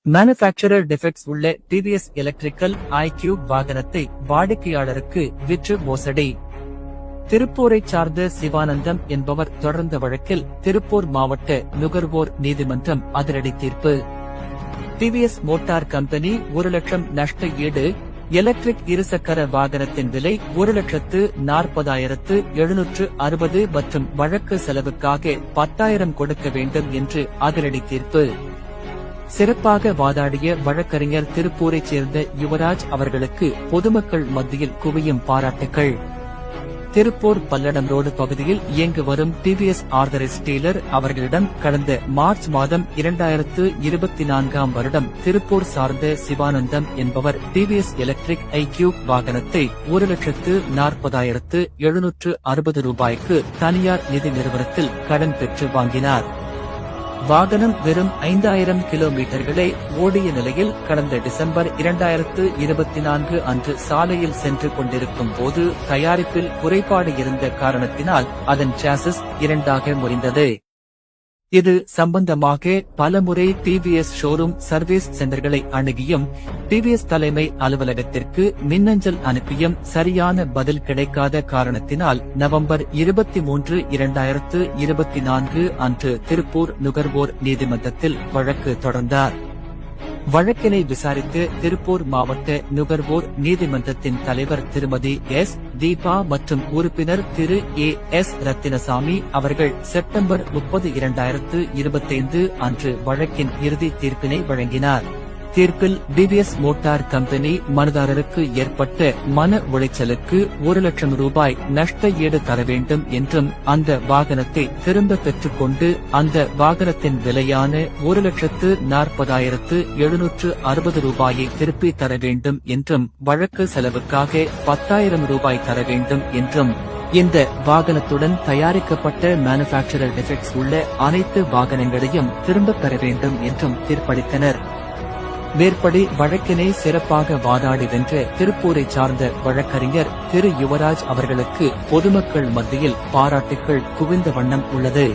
Manufacturer defects உள்ள TVS electrical iQube வாகனத்தை வாடிக்கையாளருக்கு விற்று மோசடி. திருப்பூரைச் சார்ந்த சிவானந்தம் என்பவர் தொடர்ந்த வழக்கில் திருப்பூர் மாவட்ட நுகர்வோர் நீதிமன்றம் அதிரடி தீர்ப்பு. டிவிஎஸ் மோட்டார் கம்பெனி 1 லட்சம் நஷ்ட ஈடு, எலக்ட்ரிக் இருசக்கர வாகனத்தின் விலை 1,40,760 மற்றும் வழக்கு செலவுக்காக 10,000 கொடுக்க வேண்டும் என்று அதிரடி தீர்ப்பு. சிறப்பாக வாதாடிய வழக்கறிஞர் திருப்பூரைச் சேர்ந்த யுவராஜ் அவர்களுக்கு பொதுமக்கள் மத்தியில் குவியும் பாராட்டுகள். திருப்பூர் பல்லடம் ரோடு பகுதியில் இயங்கி வரும் டிவிஎஸ் ஆர்தரைஸ் டீலர் அவர்களிடம் கடந்த மார்ச் மாதம் 2024 வருடம் திருப்பூர் சார்ந்த சிவானந்தம் என்பவர் டிவிஎஸ் எலக்ட்ரிக் iQube வாகனத்தை 1,40,760 ரூபாய்க்கு தனியார் நிதி நிறுவனத்தில் கடன் பெற்று வாங்கினார். வாகனம் வெறும் 5,000 கிலோமீட்டர்களே ஓடிய நிலையில் கடந்த டிசம்பர் 2024 அன்று சாலையில் சென்று கொண்டிருக்கும் போது தயாரிப்பில் குறைபாடு இருந்த காரணத்தினால் அதன் சாசஸ் 2ஆக முறிந்தது. இது சம்பந்தமாக பலமுறை டிவிஎஸ் ஷோரூம் சர்வீஸ் சென்டர்களை அணுகியும் டிவிஎஸ் தலைமை அலுவலகத்திற்கு மின்னஞ்சல் அனுப்பியும் சரியான பதில் கிடைக்காத காரணத்தினால் நவம்பர் 23, 2024 அன்று திருப்பூர் நுகர்வோர் நீதிமன்றத்தில் வழக்கு தொடர்ந்தார். வழக்கினை விசாரித்து திருப்பூர் மாவட்ட நுகர்வோர் நீதிமன்றத்தின் தலைவர் திருமதி எஸ். தீபா மற்றும் உறுப்பினர் திரு ஏ. எஸ். ரத்தினசாமி அவர்கள் செப்டம்பர் 30, 2025 அன்று வழக்கின் இறுதி தீர்ப்பினை வழங்கினார். தீர்ப்பில் டிவிஎஸ் மோட்டார் கம்பெனி மனுதாரருக்கு ஏற்பட்ட மன உளைச்சலுக்கு 1 லட்சம் ரூபாய் நஷ்ட ஈடு தர வேண்டும் என்றும் அந்த வாகனத்தை திரும்ப பெற்றுக்கொண்டு அந்த வாகனத்தின் விலையான 1,40,760 ரூபாயை திருப்பி தர வேண்டும் என்றும் வழக்கு செலவுக்காக 10,000 ரூபாய் தர வேண்டும் என்றும் இந்த வாகனத்துடன் தயாரிக்கப்பட்ட மேனுஃபேக்சரர் டிஃபெக்ட்ஸ் உள்ள அனைத்து வாகனங்களையும் திரும்பப் பெற வேண்டும் என்றும் தீர்ப்பளித்தனர். மேற்படி வழக்கினை சிறப்பாக வாதாடி வென்ற திருப்பூரைச் சார்ந்த வழக்கறிஞர் திரு யுவராஜ் அவர்களுக்கு பொதுமக்கள் மத்தியில் பாராட்டுகள் குவிந்த வண்ணம் உள்ளது.